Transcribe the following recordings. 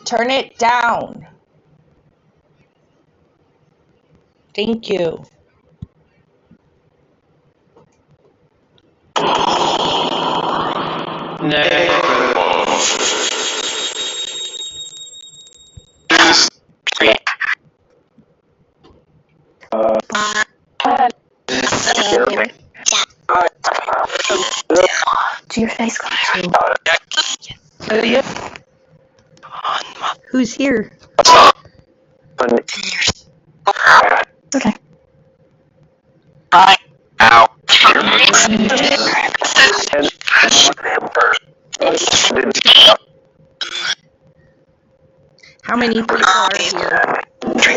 Turn it down. Thank you. To your face, Who's here? Okay. How many people are here?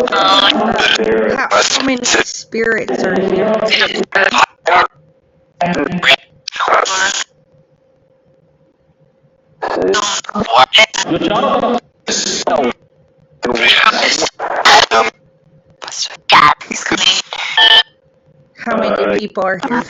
How many spirits are here? How many people are here?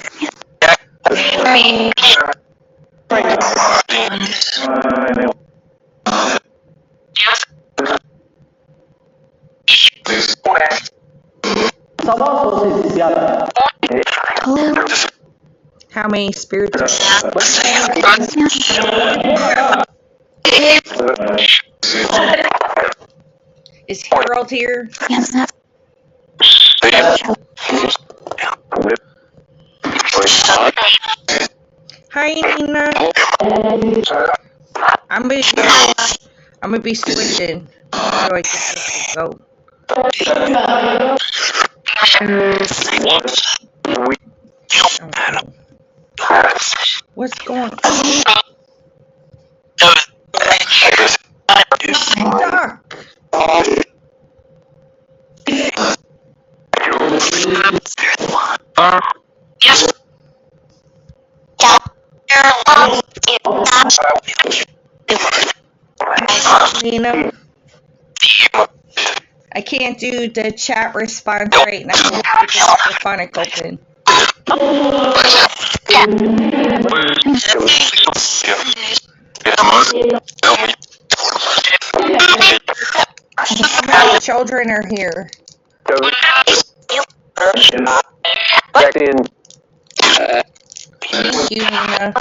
How many spirits are here? Is Harold here? Hi, Nina. I'm gonna be switching so I can go. What's going on? Duck. Nina, I can't do the chat response right now. I have to get Necrophonic open. How many children are here? Thank you, Nina.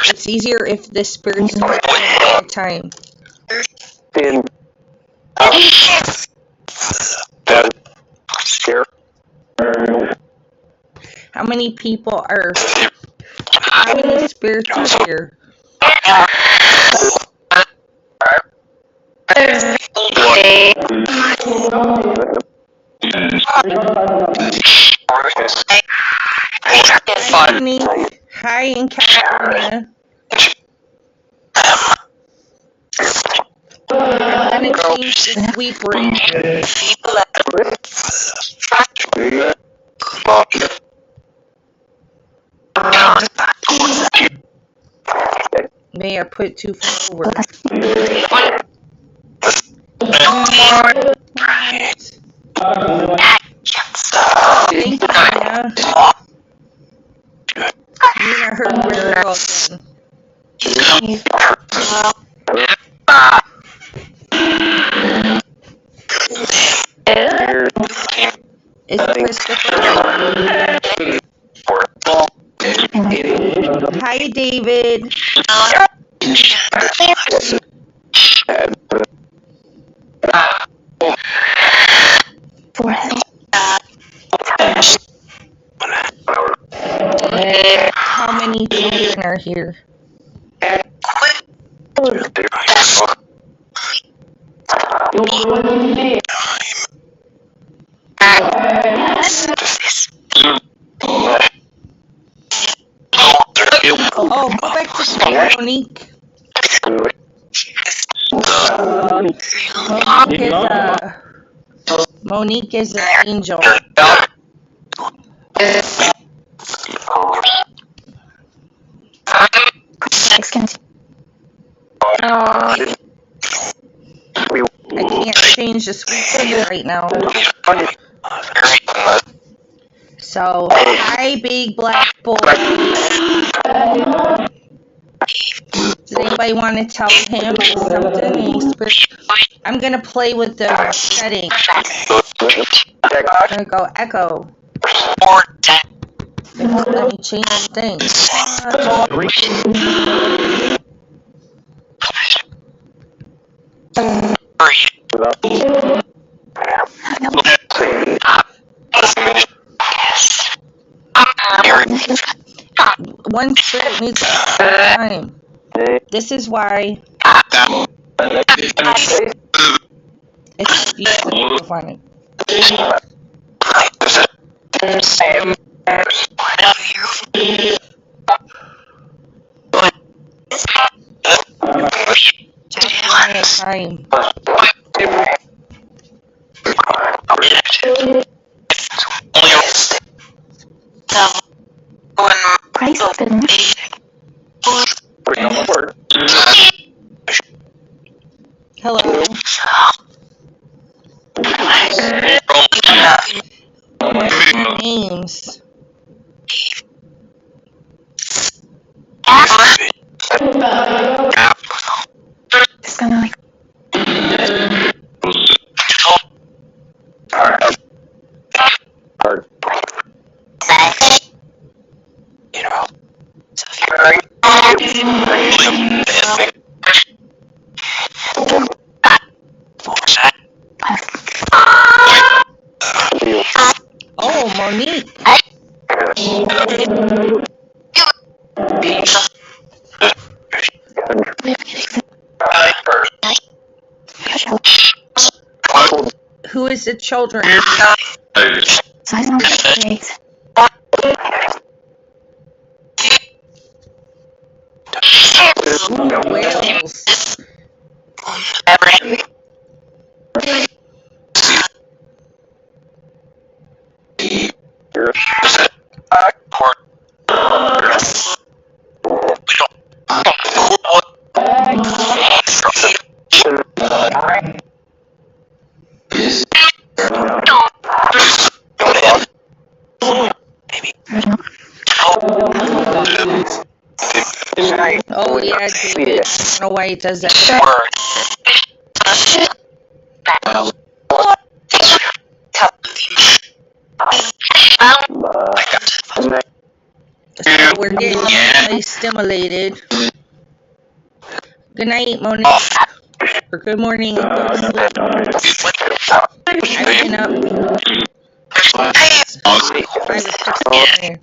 It's easier if the spirits are at a time. How many people are? How many spirits are here? Hi, Tony. Hi, in California. I'm gonna change the sleep room. May I put too forward? Thank you, Nina. Nina heard where it was. It's Christopher. Hi, David. How many children are here? Oh, go back to school, Monique. Monique is an angel. I can't change the sweet right now. So, hi, big black boy. Does anybody want to tell him something? Any spirit? I'm going to play with the settings. I'm going to go echo. Let me change the thing. One spirit needs time. This is why it's using Necrophonic. Just one at a time. Hello. What's your names? It's kind of like. Oh, Monique. Who is the children? So I don't know what it is. Whales. Oh, yeah, David. I don't know why he does that. So we're getting really stimulated. Good night, Monique. Or good morning and go to sleep. I've been up 5 or 6 morning.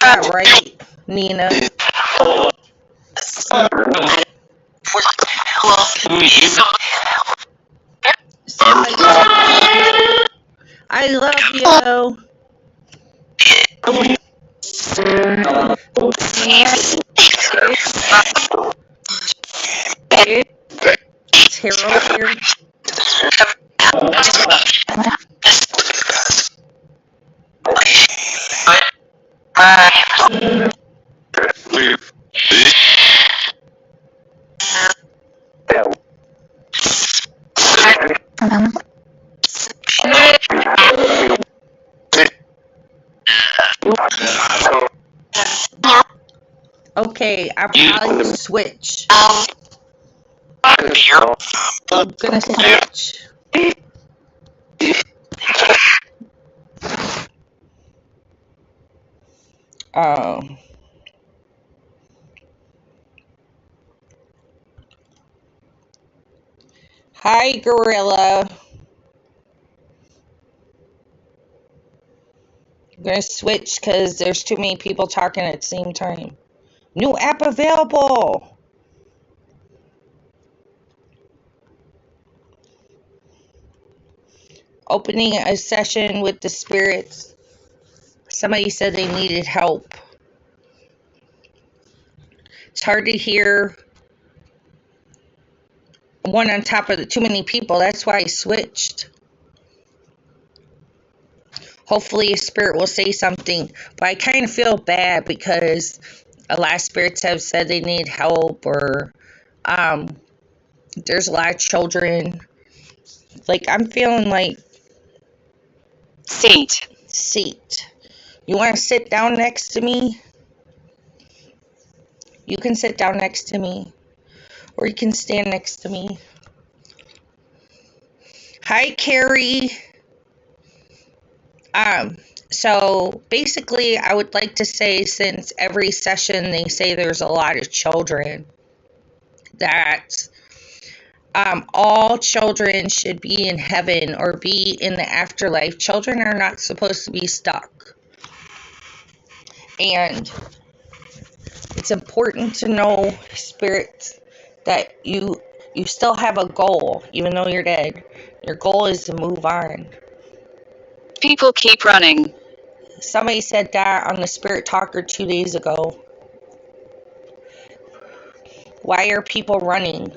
Yeah, right, Nina. I love you. Is Harold here? Okay, I'll probably switch. I'm gonna switch. Hi, Gorilla. I'm gonna switch because there's too many people talking at the same time. New app available. Opening a session with the spirits. Somebody said they needed help. It's hard to hear one on top of too many people. That's why I switched. hopefully a spirit will say something. But I kind of feel bad because a lot of spirits have said they need help, or there's a lot of children. Like, I'm feeling like Seat. You want to sit down next to me? You can sit down next to me, or you can stand next to me. Hi, Carrie. So basically, I would like to say, since every session they say there's a lot of children, that all children should be in heaven or be in the afterlife. Children are not supposed to be stuck. And it's important to know, spirits, that you still have a goal, even though you're dead. Your goal is to move on. People keep running. Somebody said that on the Spirit Talker 2 days ago. Why are people running?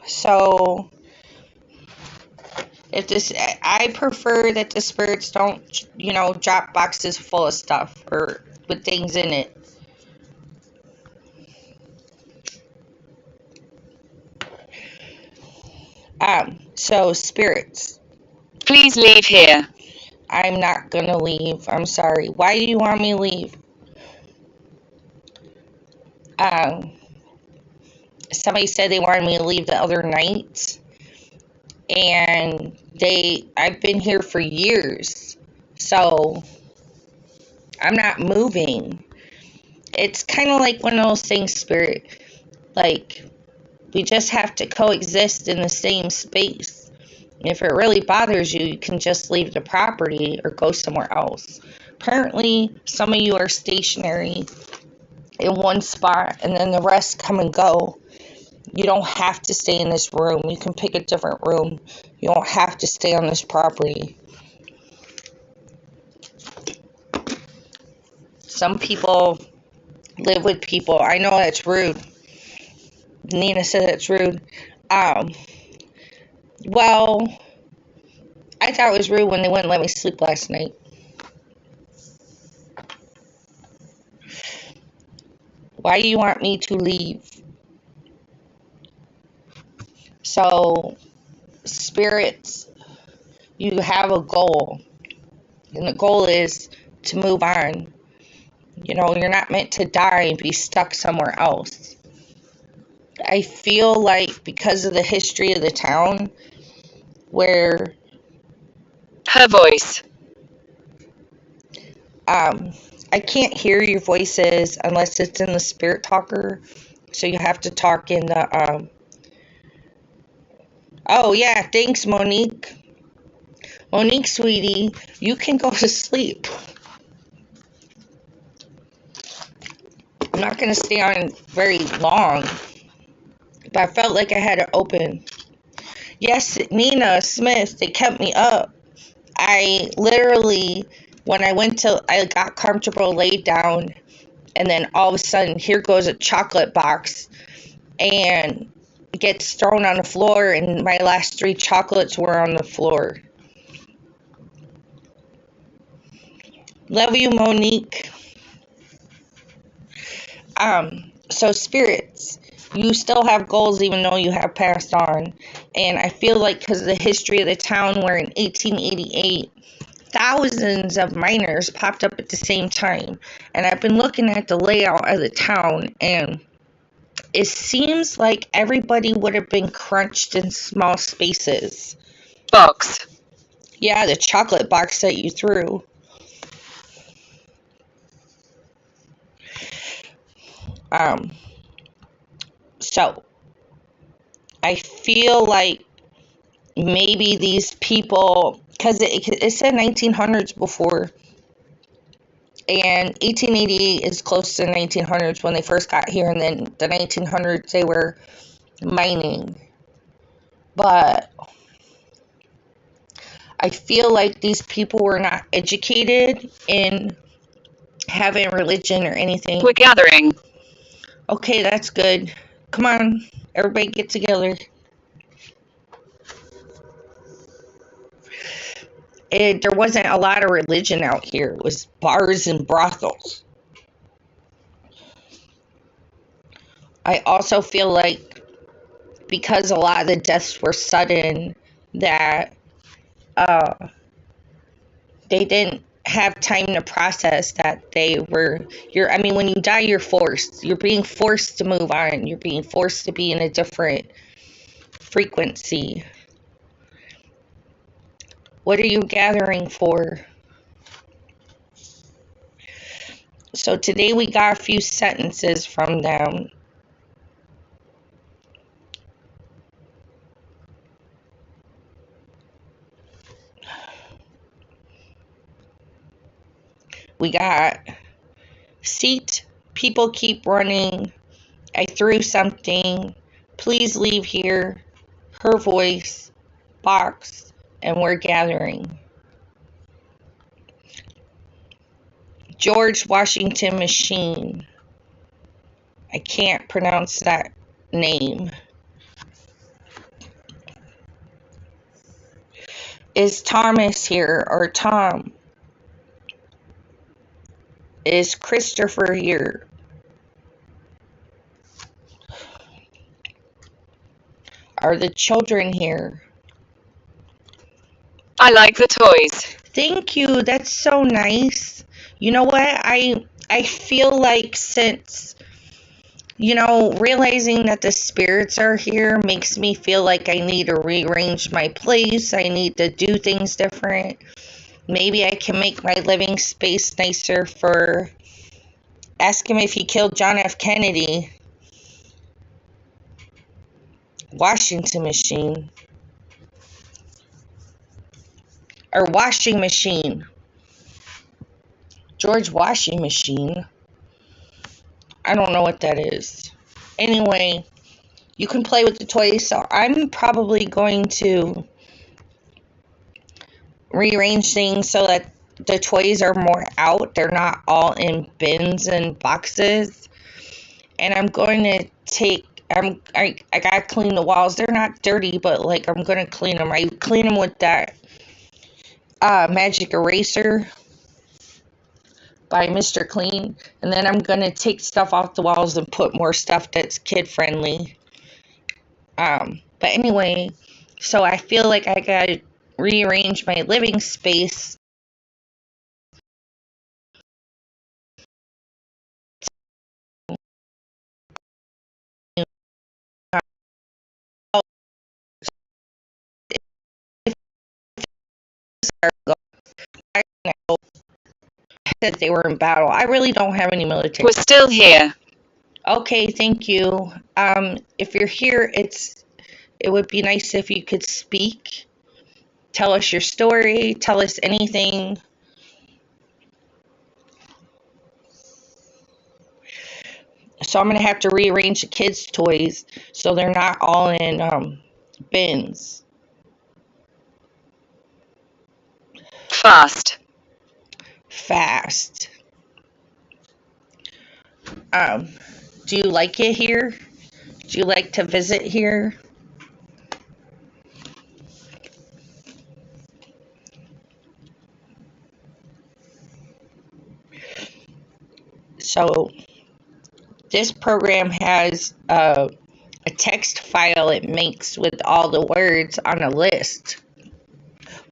So if this, I prefer that the spirits don't, drop boxes full of stuff or with things in it. So spirits, Please leave here. I'm not gonna leave. I'm sorry. Why do you want me to leave? Somebody said they wanted me to leave the other night, and I've been here for years, so I'm not moving. It's kind of like one of those things, spirit, like, we just have to coexist in the same space. If it really bothers you, you can just leave the property or go somewhere else. Apparently, some of you are stationary in one spot, and then the rest come and go. You don't have to stay in this room. You can pick a different room. You don't have to stay on this property. Some people live with people. I know that's rude. Nina said it's rude. Well, I thought it was rude when they wouldn't let me sleep last night. Why do you want me to leave? So, spirits, you have a goal. And the goal is to move on. You're not meant to die and be stuck somewhere else. I feel like because of the history of the town, where Her voice. I can't hear your voices unless it's in the Spirit Talker, so you have to talk in the oh yeah, thanks, Monique, sweetie, you can go to sleep. I'm not going to stay on very long, but I felt like I had to open. Yes, Nina Smith, they kept me up. I literally, when I got comfortable, laid down, and then all of a sudden, here goes a chocolate box, and it gets thrown on the floor, and my last 3 chocolates were on the floor. Love you, Monique. So spirits, you still have goals even though you have passed on. And I feel like because of the history of the town, where in 1888, thousands of miners popped up at the same time. And I've been looking at the layout of the town, and it seems like everybody would have been crunched in small spaces. Box. Yeah, the chocolate box that you threw. So I feel like maybe these people, because it said 1900s before, and 1888 is close to the 1900s when they first got here, and then the 1900s they were mining. But I feel like these people were not educated in having religion or anything. We're gathering. Okay, that's good. Come on, everybody get together. There wasn't a lot of religion out here. It was bars and brothels. I also feel like because a lot of the deaths were sudden, that they didn't have time to process that they were, I mean, when you die, you're being forced to move on. You're being forced to be in a different frequency. What are you gathering for? So today we got a few sentences from them. We got seat, people keep running, I threw something, please leave here, her voice, box, and we're gathering. George Washington Machine. I can't pronounce that name. Is Thomas here, or Tom? Is Christopher here? Are the children here? I like the toys. Thank you. That's so nice. You know what? I feel like since, realizing that the spirits are here makes me feel like I need to rearrange my place. I need to do things different. Maybe I can make my living space nicer for... Ask him if he killed John F. Kennedy. Washington Machine. Or washing machine. George Washing Machine. I don't know what that is. Anyway, you can play with the toys. So I'm probably going to rearrange things so that the toys are more out. They're not all in bins and boxes. And I'm going to take... I gotta clean the walls. They're not dirty, but like I'm gonna clean them. I clean them with that magic eraser by Mr. Clean, and then I'm gonna take stuff off the walls and put more stuff that's kid friendly. But anyway, so I feel like I gotta rearrange my living space. That they were in battle. I really don't have any military. We're still here. Okay, thank you. If you're here, it would be nice if you could speak. Tell us your story. Tell us anything. So I'm going to have to rearrange the kids' toys so they're not all in bins. Fast. Fast. Do you like it here? Do you like to visit here? So this program has a text file it makes with all the words on a list,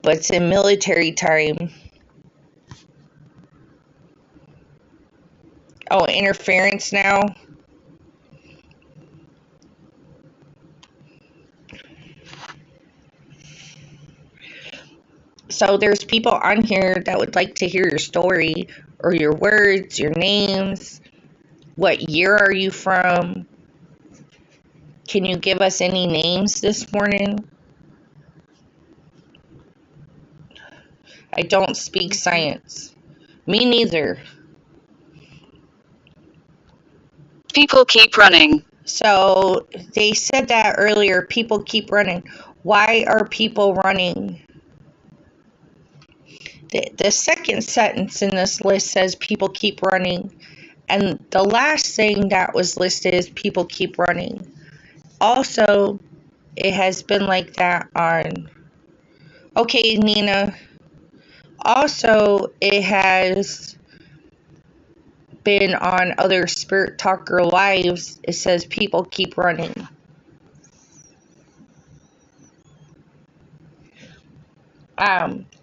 but it's in military time. Oh, interference now. So there's people on here that would like to hear your story or your words, your names. What year are you from? Can you give us any names this morning? I don't speak science. Me neither. People keep running. So they said that earlier. People keep running. Why are people running? The second sentence in this list says people keep running. And the last thing that was listed is people keep running. Also, it has been like that on... Okay, Nina. Also, it has been on other Spirit Talker lives. It says people keep running.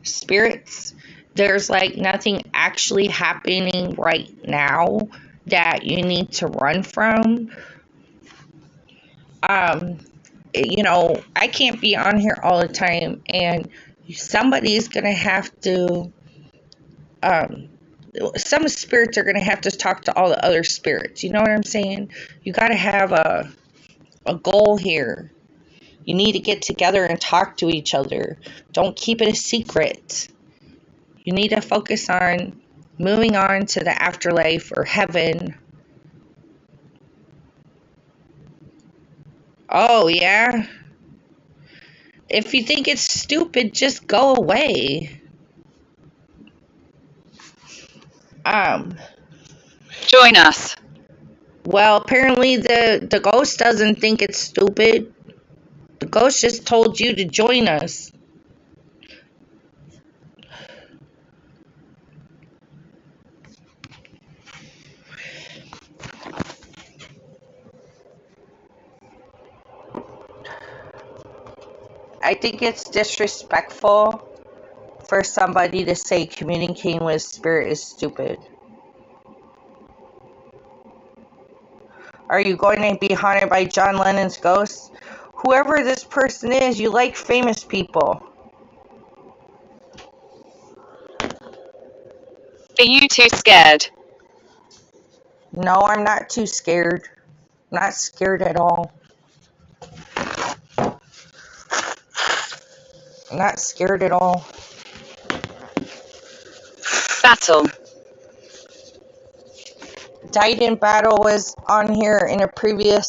Spirits, there's like nothing actually happening right now that you need to run from. I can't be on here all the time, and somebody's gonna have to, some spirits are gonna have to talk to all the other spirits. You know what I'm saying? You gotta have a goal here. You need to get together and talk to each other. Don't keep it a secret. You need to focus on moving on to the afterlife or heaven. Oh, yeah? If you think it's stupid, just go away. Join us. Well, apparently the ghost doesn't think it's stupid. The ghost just told you to join us. I think it's disrespectful for somebody to say communicating with spirit is stupid. Are you going to be haunted by John Lennon's ghost? Whoever this person is, you like famous people. Are you too scared? No, I'm not too scared. I'm not scared at all. I'm not scared at all. Battle. Died in battle was on here in a previous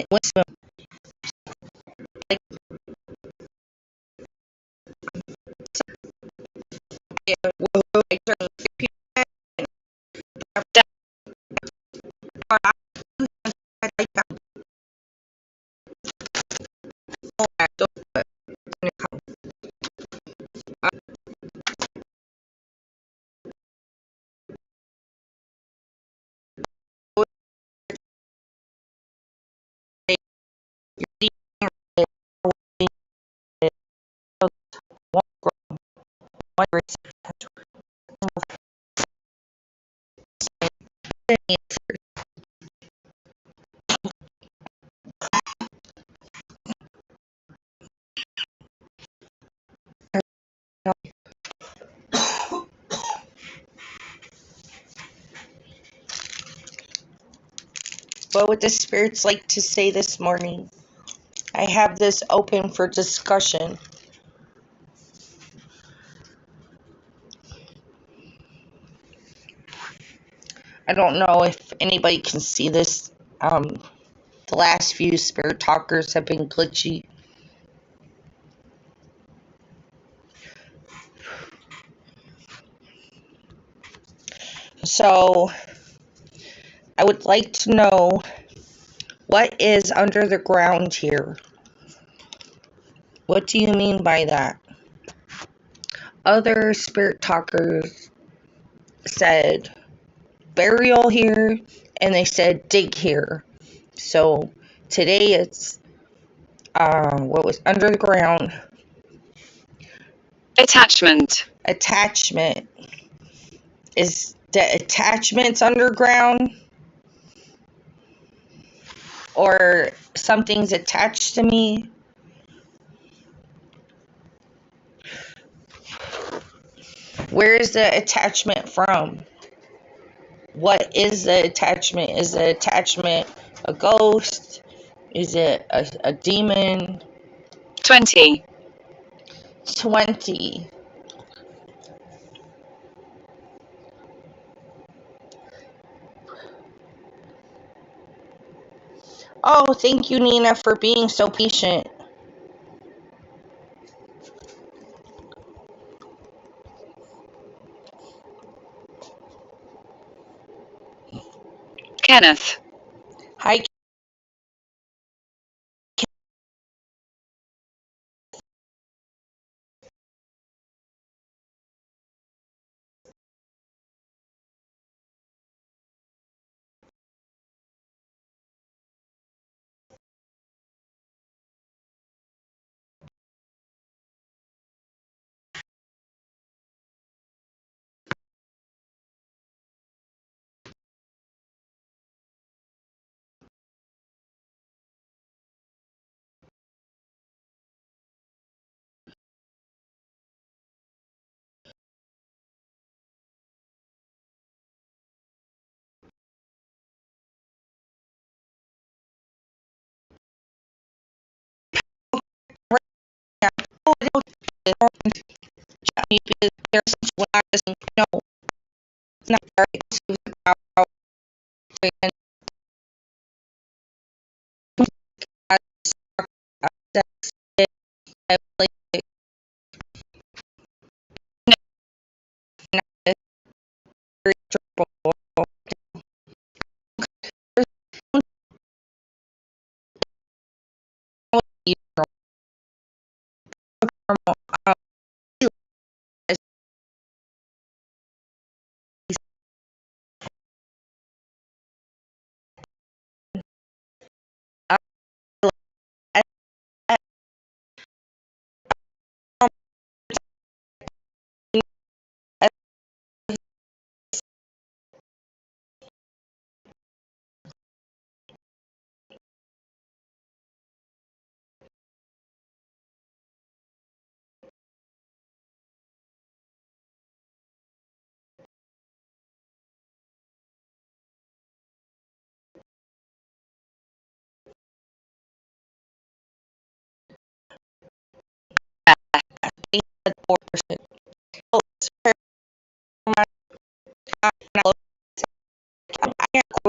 what's like what would the spirits like to say this morning? I have this open for discussion. I don't know if anybody can see this. The last few spirit talkers have been glitchy. So, I would like to know what is under the ground here. What do you mean by that? Other spirit talkers said burial here, and they said dig here. So today it's what was under the ground? Attachment. Attachment. Is the attachments underground? Or something's attached to me? Where is the attachment from? What is the attachment? Is the attachment a ghost? Is it a demon? 20. 20. Oh, thank you, Nina, for being so patient. Kenneth. Hi. No,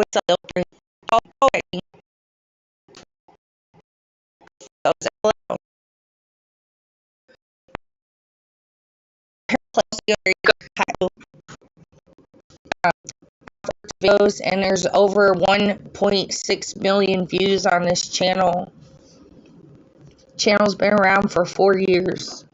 it's not So is that allowed? Videos, and there's over 1.6 million views on this channel. Channel's been around for 4 years.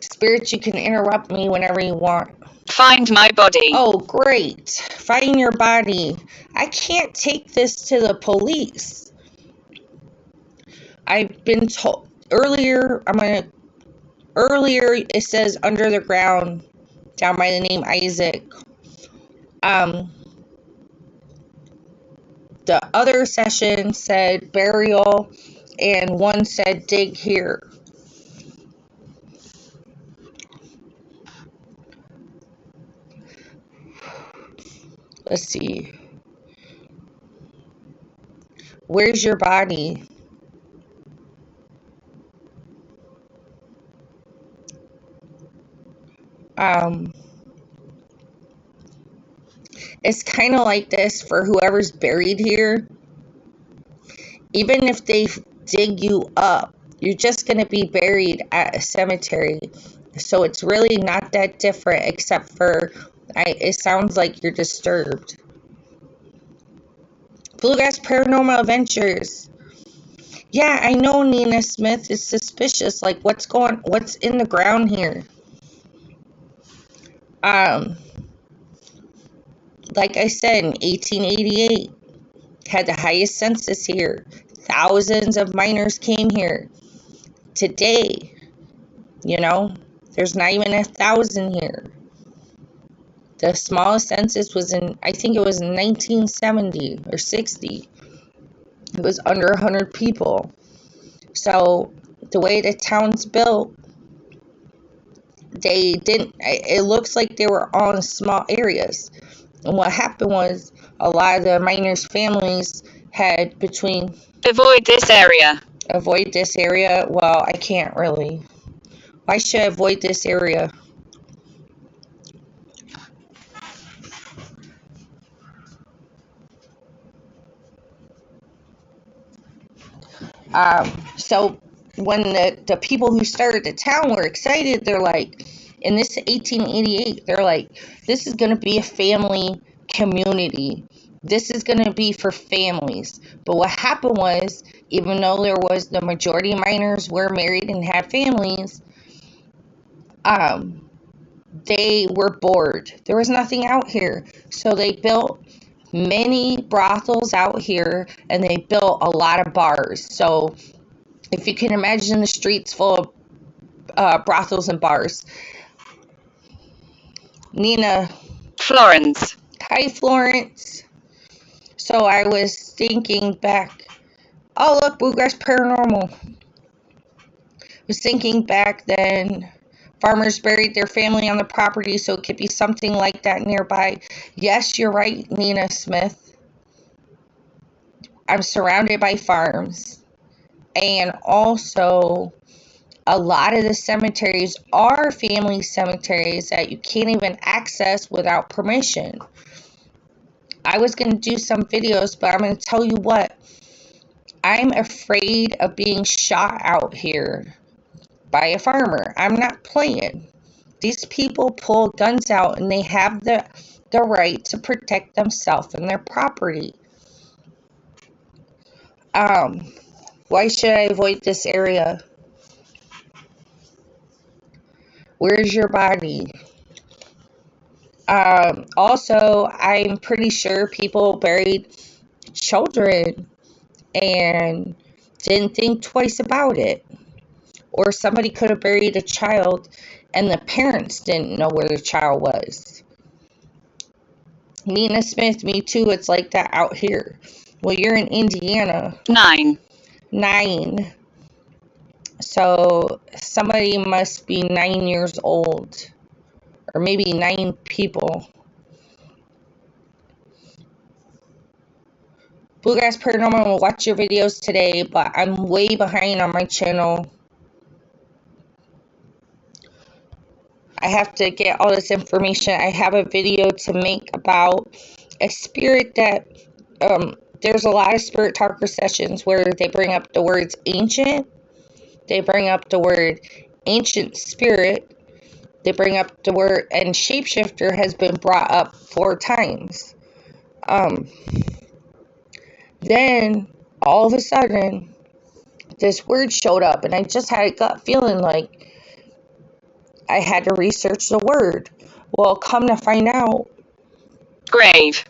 Spirits, you can interrupt me whenever you want. Find my body. Oh, great. Find your body. I can't take this to the police. I've been told earlier, earlier it says under the ground, down by the name Isaac. The other session said burial, and one said dig here. Let's see. Where's your body? It's kind of like this for whoever's buried here. Even if they dig you up, you're just going to be buried at a cemetery. So it's really not that different, except for it sounds like you're disturbed. Bluegrass Paranormal Adventures. Yeah, I know Nina Smith is suspicious. Like, what's in the ground here? Like I said, in 1888, had the highest census here. Thousands of miners came here. Today, there's not even 1,000 here. The smallest census was I think it was in 1970 or 60. It was under 100 people. So the way the town's built, it looks like they were all in small areas. And what happened was a lot of the miners' families had between... Avoid this area. Avoid this area? Well, I can't really. Why should I avoid this area? So when the people who started the town were excited, they're like, in this 1888, they're like, this is going to be a family community. This is going to be for families. But what happened was, even though the majority of miners were married and had families, they were bored. There was nothing out here. So they built many brothels out here, and they built a lot of bars. So if you can imagine the streets full of brothels and bars. Nina. Florence. Hi, Florence. So I was thinking back. Oh, look, Bluegrass Paranormal. I was thinking back then, farmers buried their family on the property, so it could be something like that nearby. Yes, you're right, Nina Smith. I'm surrounded by farms. And also, a lot of the cemeteries are family cemeteries that you can't even access without permission. I was going to do some videos, but I'm going to tell you what. I'm afraid of being shot out here by a farmer. I'm not playing. These people pull guns out, and they have the right to protect themselves and their property. Why should I avoid this area? Where's your body? Also, I'm pretty sure people buried children and didn't think twice about it. Or somebody could have buried a child and the parents didn't know where the child was. Nina Smith, me too, it's like that out here. Well, you're in Indiana. 9. So somebody must be 9 years old. Or maybe 9 people. Bluegrass Paranormal will watch your videos today, but I'm way behind on my channel. I have to get all this information. I have a video to make about a spirit that there's a lot of spirit talker sessions where they bring up the words ancient. They bring up the word ancient spirit. They bring up the word, and shapeshifter has been brought up 4 times. Then all of a sudden, this word showed up, and I just had a gut feeling like I had to research the word. Well, come to find out, Grave.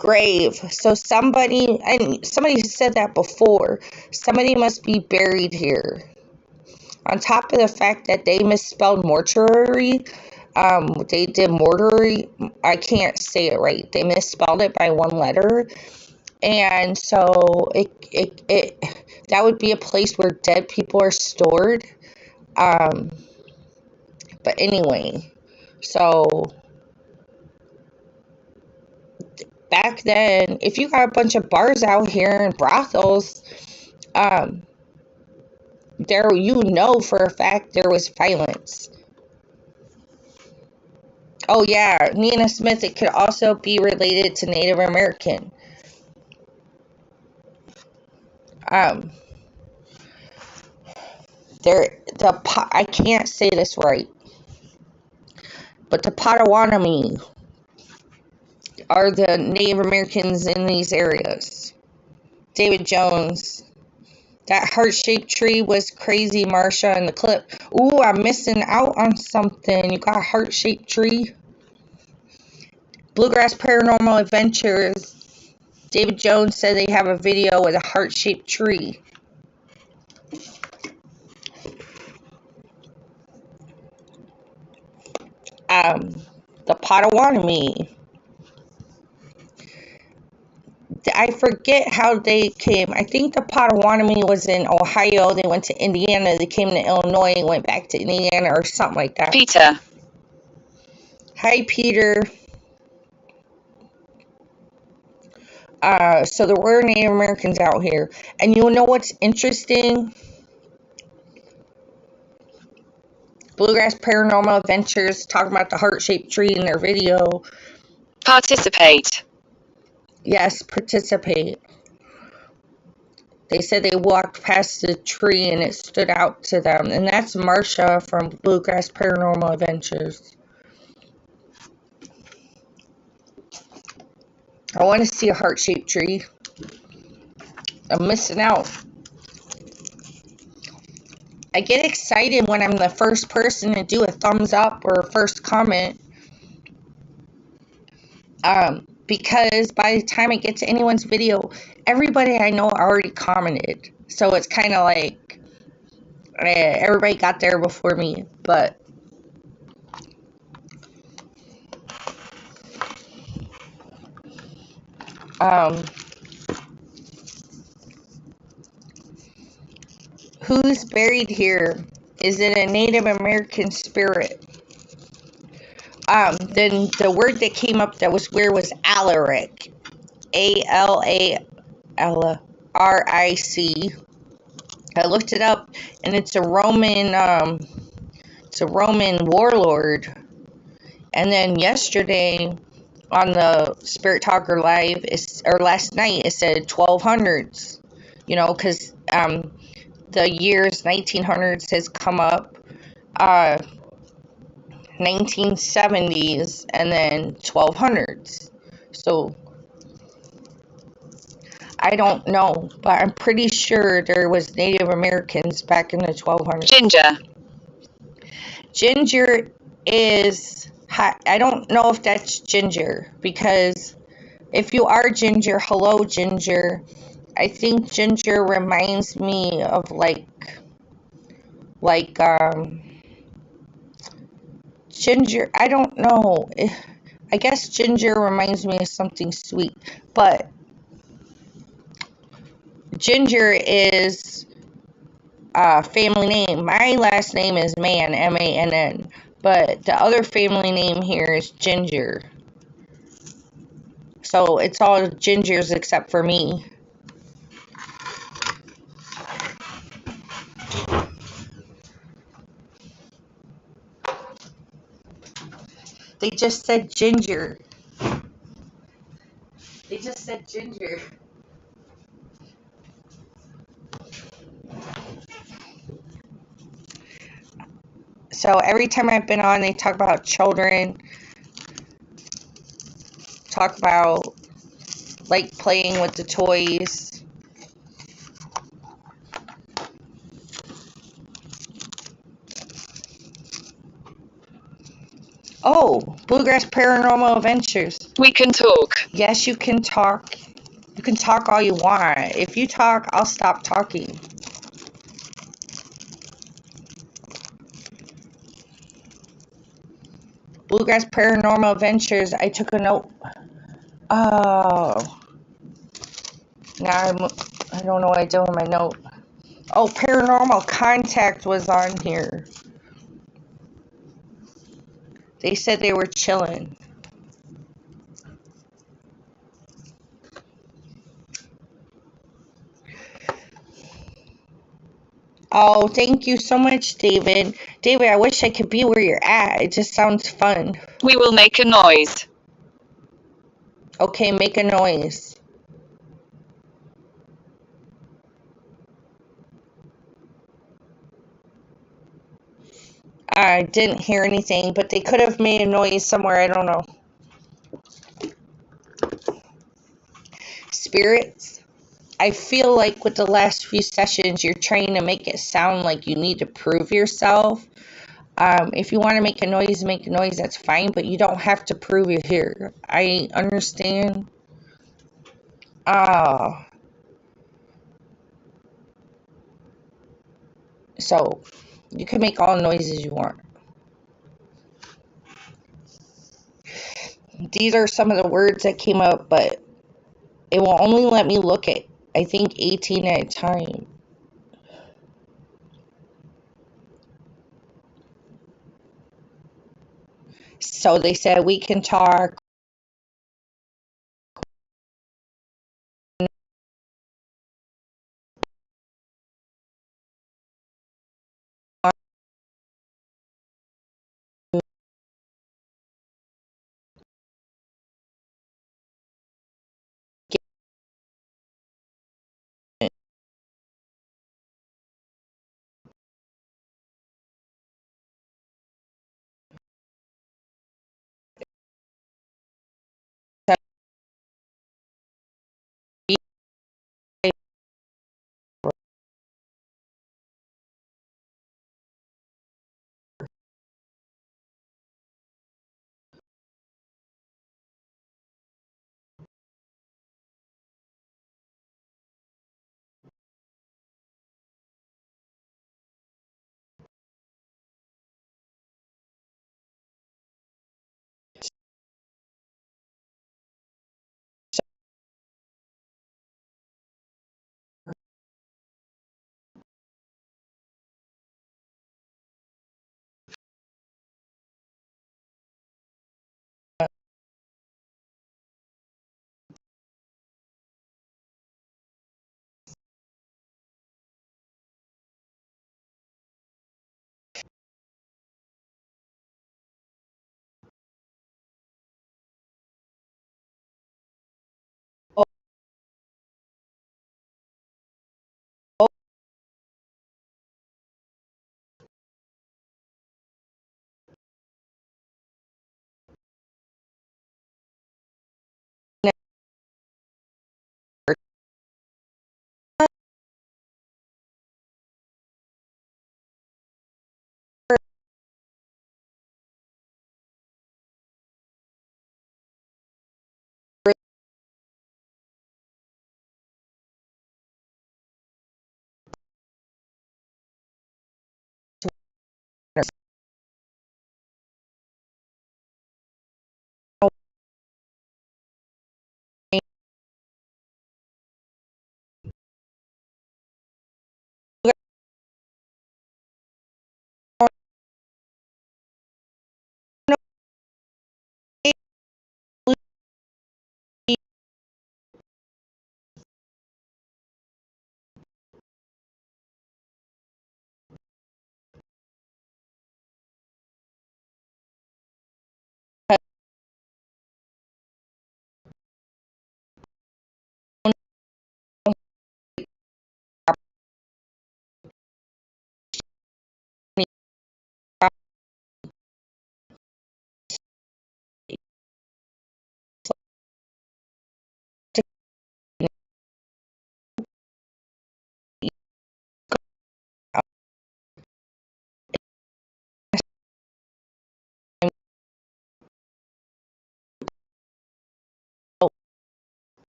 grave. So somebody said that before. Somebody must be buried here. On top of the fact that they misspelled mortuary, they did mortuary. I can't say it right. They misspelled it by 1 letter, and so it that would be a place where dead people are stored. But anyway, so back then, if you got a bunch of bars out here and brothels, there, you know for a fact there was violence. Oh yeah, Nina Smith, it could also be related to Native American. I can't say this right, but the Potawatomi are the Native Americans in these areas. David Jones. That heart-shaped tree was crazy, Marsha, in the clip. Ooh, I'm missing out on something. You got a heart-shaped tree? Bluegrass Paranormal Adventures. David Jones said they have a video with a heart-shaped tree. The Potawatomi. I forget how they came. I think the Potawatomi was in Ohio. They went to Indiana. They came to Illinois. Went back to Indiana or something like that. Peter. Hi, Peter. So there were Native Americans out here. And you know what's interesting? Bluegrass Paranormal Adventures talking about the heart-shaped tree in their video. Participate. Yes, participate. They said they walked past the tree and it stood out to them. And that's Marsha from Bluegrass Paranormal Adventures. I want to see a heart-shaped tree. I'm missing out. I get excited when I'm the first person to do a thumbs up or a first comment. Because by the time I get to anyone's video, everybody I know already commented. So it's kind of like everybody got there before me. But who's buried here? Is it a Native American spirit? Then the word that came up that was weird was Alaric. A-L-A-L-R-I-C. I looked it up, and it's a Roman warlord. And then yesterday on the Spirit Talker Live, or last night, it said 1200s. You know, because the years 1900s has come up, 1970s, and then 1200s. So I don't know, but I'm pretty sure there was Native Americans back in the 1200s. Ginger. Ginger is, I don't know if that's Ginger, because if you are Ginger, hello Ginger. I think Ginger reminds me of Ginger, I don't know. I guess Ginger reminds me of something sweet, but Ginger is a family name. My last name is Mann, M-A-N-N, but the other family name here is Ginger. So it's all Gingers except for me. They just said Ginger. They just said Ginger. So every time I've been on, they talk about children, talk about like playing with the toys. Oh, Bluegrass Paranormal Adventures. We can talk. Yes, you can talk. You can talk all you want. If you talk, I'll stop talking. Bluegrass Paranormal Adventures. I took a note. Oh. Now I don't know what I did with my note. Oh, Paranormal Contact was on here. They said they were chilling. Oh, thank you so much, David. David, I wish I could be where you're at. It just sounds fun. We will make a noise. Okay, make a noise. I didn't hear anything, but they could have made a noise somewhere. I don't know. Spirits, I feel like with the last few sessions, you're trying to make it sound like you need to prove yourself. If you want to make a noise, that's fine, but you don't have to prove you're here. I understand. So you can make all the noises you want. These are some of the words that came up, but it will only let me look at, I think, 18 at a time. So they said we can talk.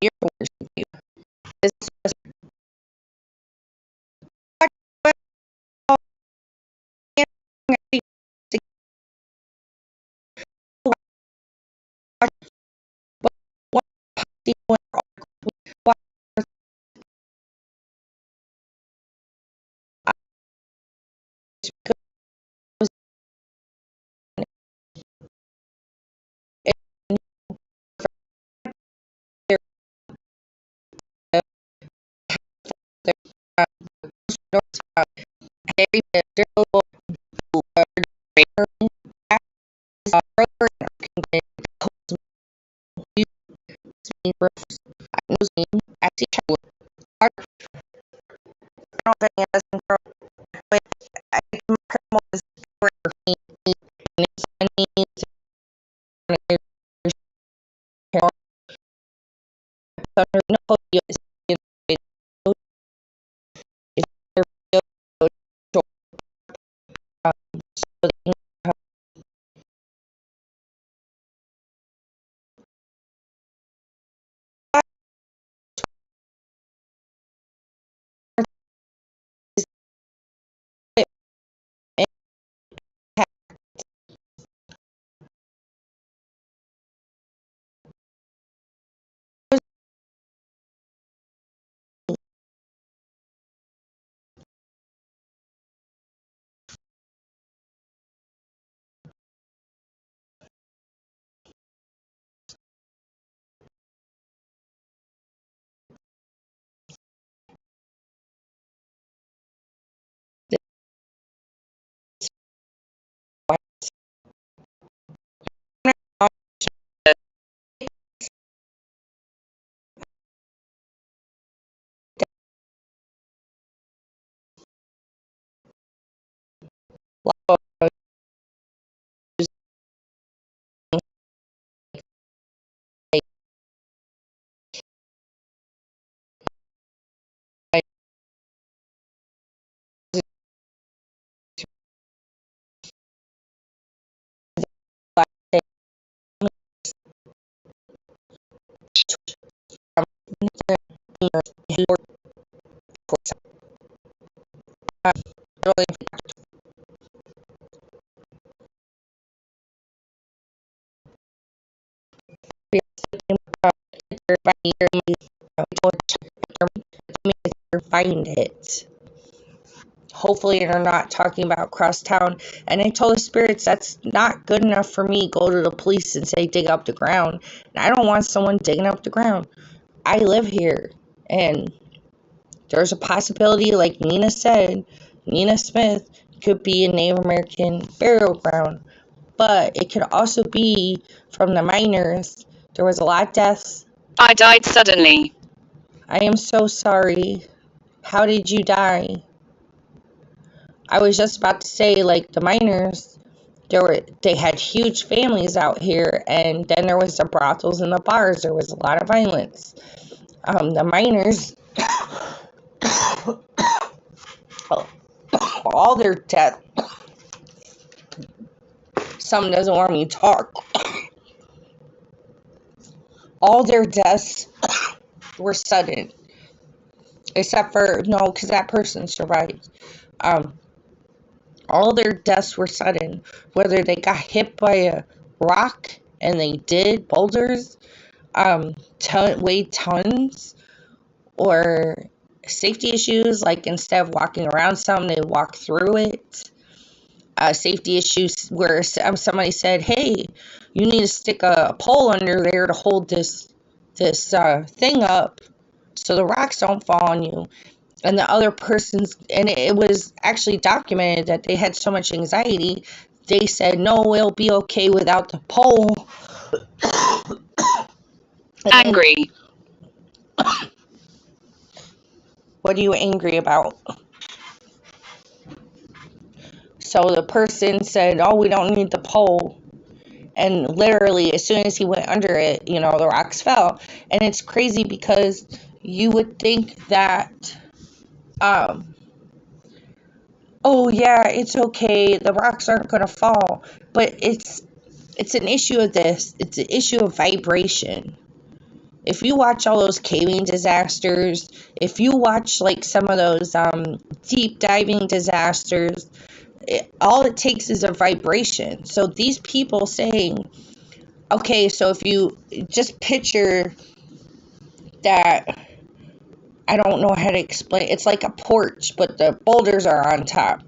years of you. This was find it. Hopefully they're not talking about cross town. And I told the spirits that's not good enough for me. Go to the police and say dig up the ground. And I don't want someone digging up the ground. I live here, and there's a possibility, like Nina said, Nina Smith could be a Native American burial ground, but it could also be from the miners. There was a lot of deaths. I died suddenly. I am so sorry. How did you die? I was just about to say, like, the miners, they had huge families out here, and then there was the brothels and the bars. There was a lot of violence. The miners, all their death. Something doesn't want me to talk. All their deaths were sudden, except for no, because that person survived. All their deaths were sudden, whether they got hit by a rock, and they did, boulders, weighed tons, or safety issues, like instead of walking around something, they walk through it. Safety issues where somebody said, hey, you need to stick a pole under there to hold this thing up so the rocks don't fall on you. And the other person's, and it was actually documented that they had so much anxiety, they said, no, it'll be okay without the pole. Angry. What are you angry about? So the person said, oh, we don't need the pole. And literally, as soon as he went under it, the rocks fell. And it's crazy because you would think that, oh yeah, it's okay, the rocks aren't going to fall. But it's an issue of this. It's an issue of vibration. If you watch all those caving disasters, if you watch like some of those deep diving disasters, all it takes is a vibration. So these people saying, okay, so if you just picture that, I don't know how to explain, it's like a porch, but the boulders are on top.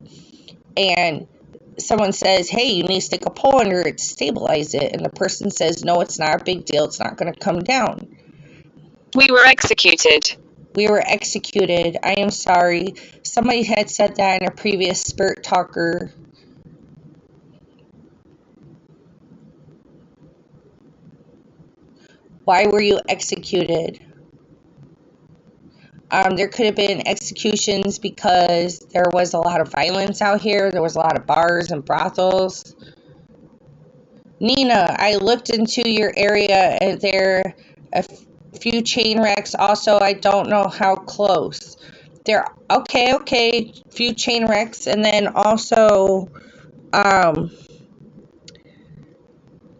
And someone says, hey, you need to stick a pole under it to stabilize it. And the person says, no, it's not a big deal. It's not going to come down. We were executed. We were executed. I am sorry. Somebody had said that in a previous Spirit Talker. Why were you executed? There could have been executions because there was a lot of violence out here. There was a lot of bars and brothels. Nina, I looked into your area and there are a few chain wrecks. Also, I don't know how close. There, okay, few chain wrecks, and then also,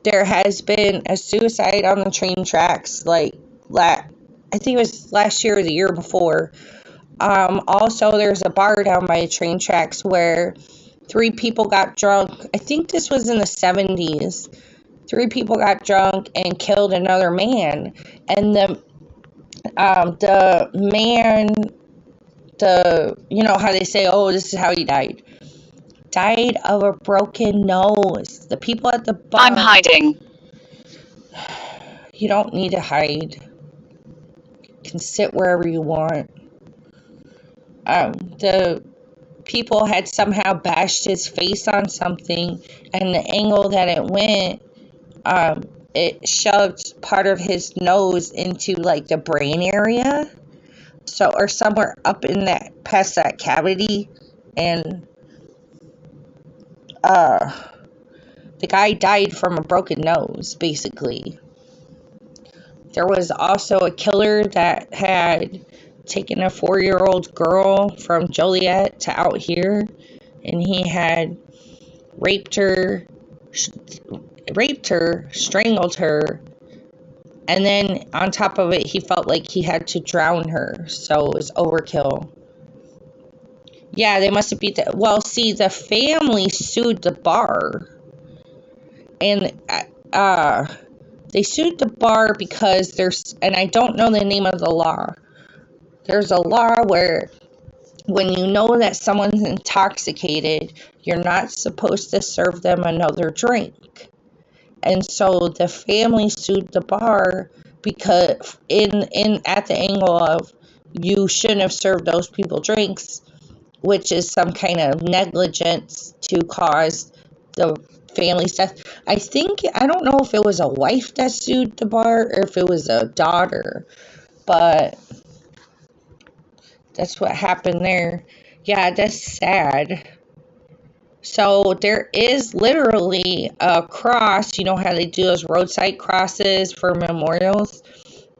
there has been a suicide on the train tracks. Like, I think it was last year or the year before. Also, there's a bar down by the train tracks where 3 people got drunk. I think this was in the 70s. 3 people got drunk and killed another man. And the man, you know how they say, oh, this is how he died. Died of a broken nose. The people at the bar. I'm hiding. You don't need to hide. You can sit wherever you want. The people had somehow bashed his face on something, and the angle that it went, it shoved part of his nose into like the brain area, so, or somewhere up in that, past that cavity, and the guy died from a broken nose, basically. There was also a killer that had taken a 4-year-old girl from Joliet to out here, and he had raped her, strangled her, and then on top of it, he felt like he had to drown her, so it was overkill. Yeah, they must have beat the... Well, see, the family sued the bar, and they sued the bar because there's... And I don't know the name of the law. There's a law where when you know that someone's intoxicated, you're not supposed to serve them another drink. And so the family sued the bar because at the angle of you shouldn't have served those people drinks, which is some kind of negligence to cause the family's death. I don't know if it was a wife that sued the bar or if it was a daughter, but that's what happened there. Yeah, that's sad. So there is literally a cross. You know how they do those roadside crosses for memorials?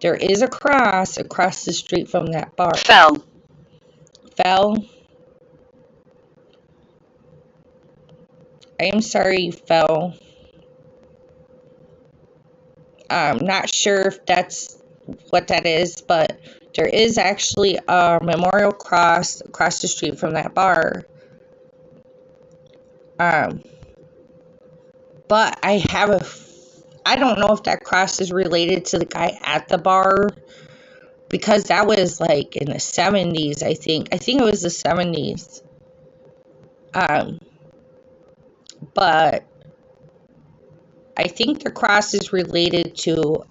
There is a cross across the street from that bar. Fell. I am sorry you fell. I'm not sure if that's what that is, but there is actually a memorial cross across the street from that bar. But I don't know if that cross is related to the guy at the bar, because that was like in the 70s, I think. I think it was the 70s. But I think the cross is related to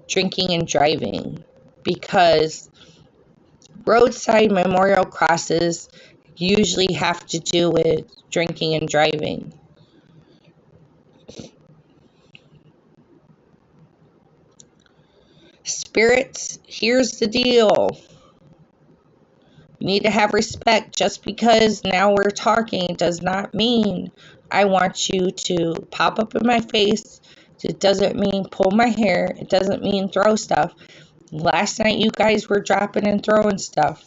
drinking and driving, because roadside memorial crosses usually have to do with drinking and driving. Spirits, here's the deal. You need to have respect. Just because now we're talking does not mean I want you to pop up in my face. It doesn't mean pull my hair. It doesn't mean throw stuff. Last night you guys were dropping and throwing stuff.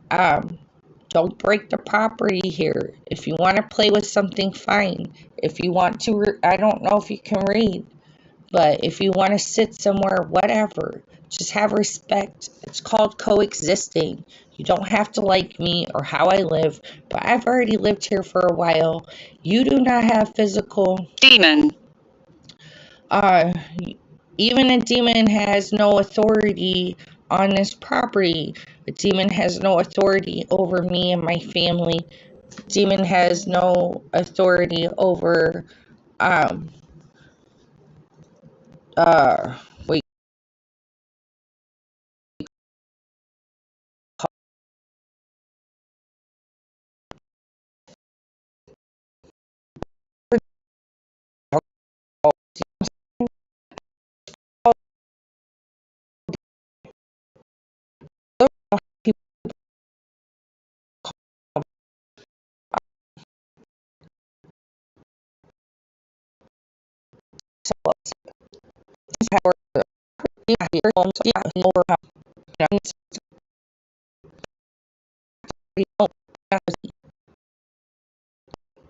Don't break the property here. If you want to play with something, fine. If you want to, I don't know if you can read, but if you want to sit somewhere, whatever. Just have respect. It's called coexisting. You don't have to like me or how I live, but I've already lived here for a while. You do not have physical. Demon. Uh, Even a demon has no authority on this property. A demon has no authority over me and my family. A demon has no authority over, wait,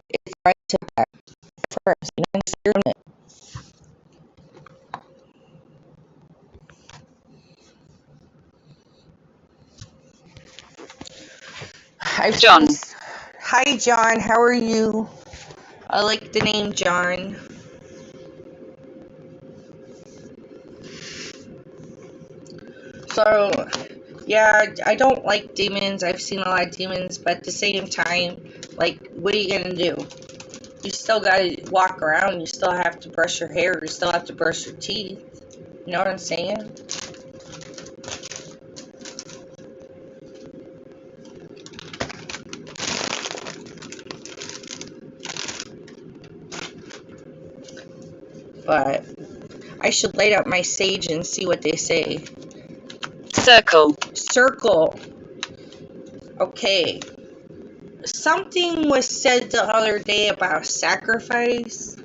it's right to that first. John. Hi, John. How are you? I like the name John. So, yeah, I don't like demons. I've seen a lot of demons, but at the same time, like, what are you gonna do? You still gotta walk around. You still have to brush your hair. You still have to brush your teeth. You know what I'm saying? But I should light up my sage and see what they say. Circle. Circle. Okay. Something was said the other day about sacrifice,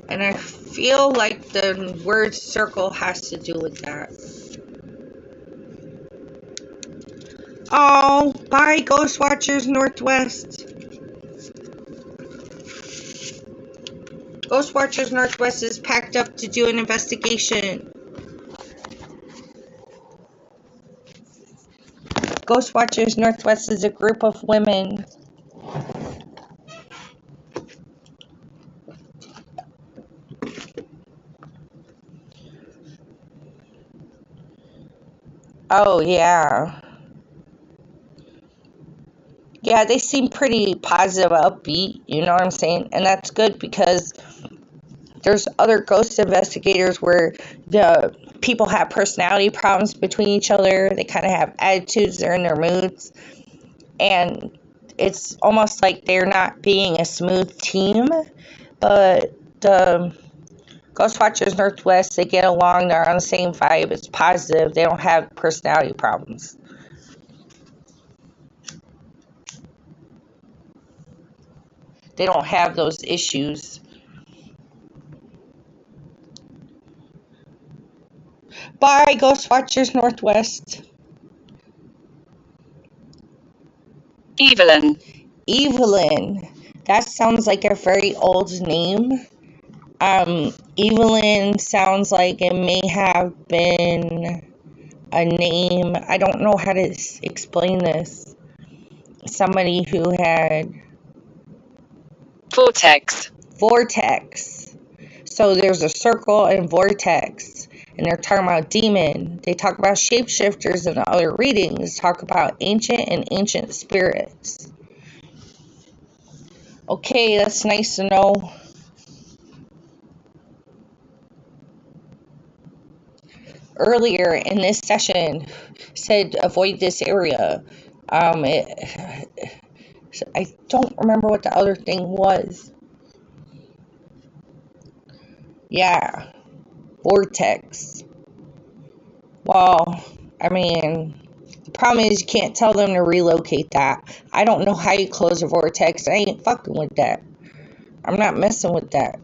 and I feel like the word circle has to do with that. Oh, bye, Ghost Watchers Northwest. Ghost Watchers Northwest is packed up to do an investigation. Ghost Watchers Northwest is a group of women. Oh, yeah. Yeah, they seem pretty positive, upbeat, you know what I'm saying? And that's good because there's other ghost investigators where the people have personality problems between each other. They kind of have attitudes, they're in their moods. And it's almost like they're not being a smooth team. But the Ghost Watchers Northwest, they get along, they're on the same vibe, it's positive, they don't have personality problems. They don't have those issues. Bye, Ghost Watchers Northwest. Evelyn. Evelyn. That sounds like a very old name. Evelyn sounds like it may have been a name. I don't know how to explain this. Somebody who had Vortex. vortex. So there's a circle and vortex. And they're talking about demon. They talk about shapeshifters in other readings. Talk about ancient spirits. Okay, that's nice to know. Earlier in this session said avoid this area. I don't remember what the other thing was. Yeah, vortex. Well, I mean, the problem is you can't tell them to relocate that. I don't know how you close a vortex. I ain't fucking with that. I'm not messing with that.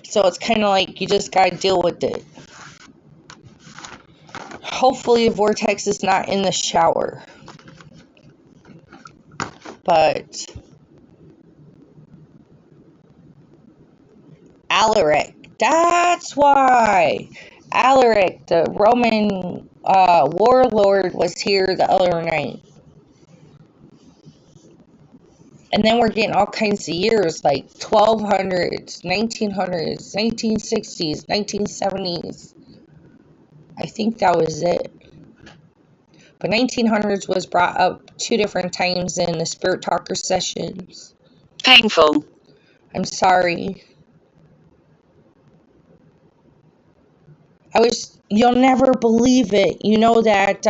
So it's kind of like you just gotta deal with it. Hopefully the vortex is not in the shower. But Alaric, that's why. Alaric, the Roman warlord, was here the other night. And then we're getting all kinds of years, like 1200s, 1900s, 1960s, 1970s. I think that was it. But 1900s was brought up 2 different times in the Spirit Talker sessions. Painful. I'm sorry. You'll never believe it. You know that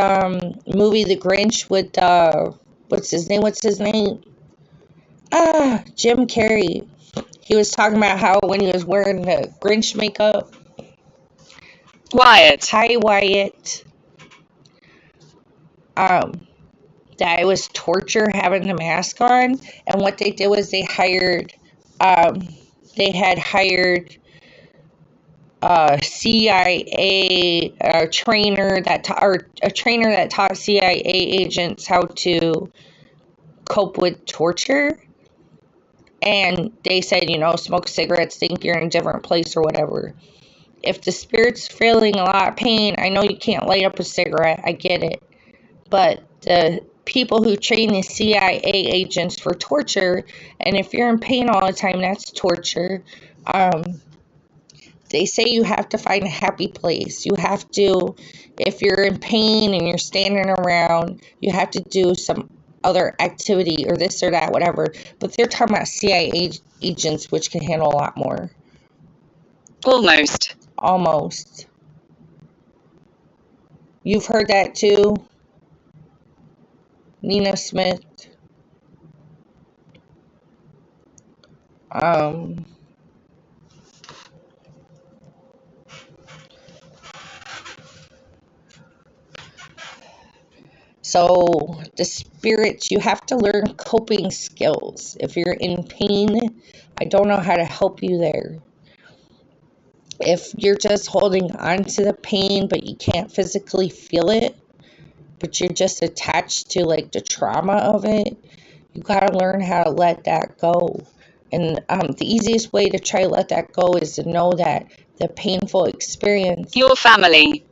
movie The Grinch with, what's his name? Jim Carrey. He was talking about how when he was wearing the Grinch makeup. Wyatt. Hi, Wyatt. That it was torture having the mask on. And what they did was they had hired CIA trainer that a trainer that taught CIA agents how to cope with torture. And they said, smoke cigarettes, think you're in a different place or whatever. If the spirit's feeling a lot of pain, I know you can't light up a cigarette. I get it. But the people who train the CIA agents for torture, and if you're in pain all the time, that's torture. They say you have to find a happy place. You have to, if you're in pain and you're standing around, you have to do some other activity or this or that, whatever. But they're talking about CIA agents, which can handle a lot more. Almost. You've heard that too, Nina Smith. So the spirits, you have to learn coping skills. If you're in pain, I don't know how to help you there. If you're just holding on to the pain, but you can't physically feel it, but you're just attached to like the trauma of it, you gotta learn how to let that go. And the easiest way to try to let that go is to know that the painful experience, Your family.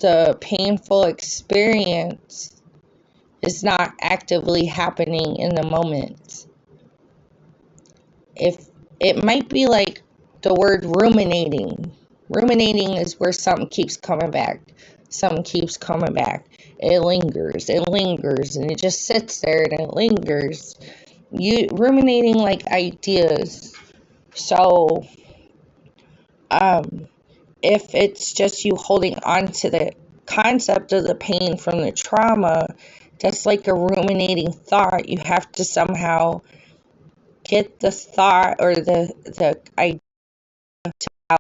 The painful experience is not actively happening in the moment. If it might be like the word ruminating. Ruminating is where something keeps coming back. Something keeps coming back. It lingers, and it just sits there and it lingers. You ruminating like ideas. So if it's just you holding on to the concept of the pain from the trauma, that's like a ruminating thought. You have to somehow get the thought or the idea to out.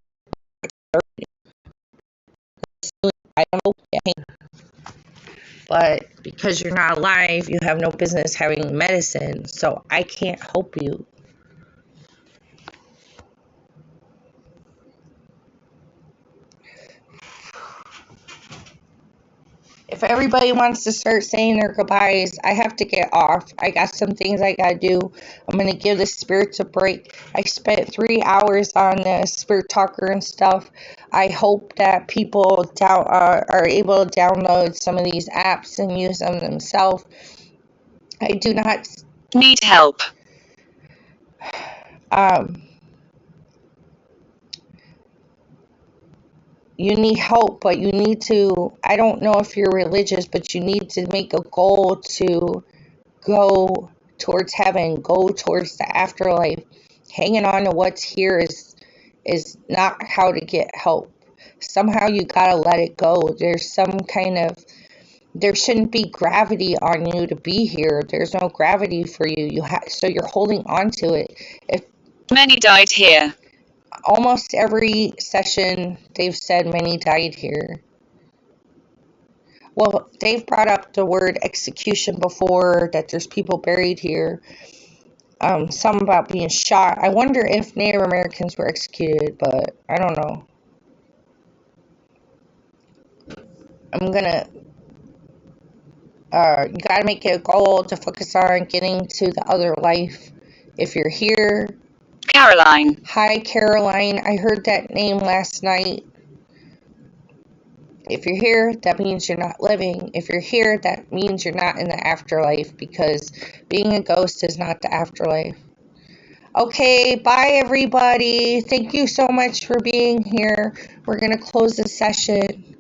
I don't know pain, but because you're not alive, you have no business having medicine, so I can't help you. If everybody wants to start saying their goodbyes, I have to get off. I got some things I gotta do. I'm gonna give the spirits a break. I spent 3 hours on the Spirit Talker and stuff. I hope that people are able to download some of these apps and use them themselves. I do not need help. You need help, but you need to, I don't know if you're religious, but you need to make a goal to go towards heaven, go towards the afterlife. Hanging on to what's here is not how to get help. Somehow you gotta let it go. There's some kind of, there shouldn't be gravity on you to be here. There's no gravity for you. So you're holding on to it. If many died here. Almost every session they've said many died here. Well, they've brought up the word execution before, that there's people buried here. Some about being shot. I wonder if Native Americans were executed, but I don't know. I'm gonna, you gotta make it a goal to focus on getting to the other life. If you're here, Caroline. Hi, Caroline. I heard that name last night. If you're here, that means you're not living. If you're here, that means you're not in the afterlife, because being a ghost is not the afterlife. Okay, bye everybody. Thank you so much for being here. We're going to close the session.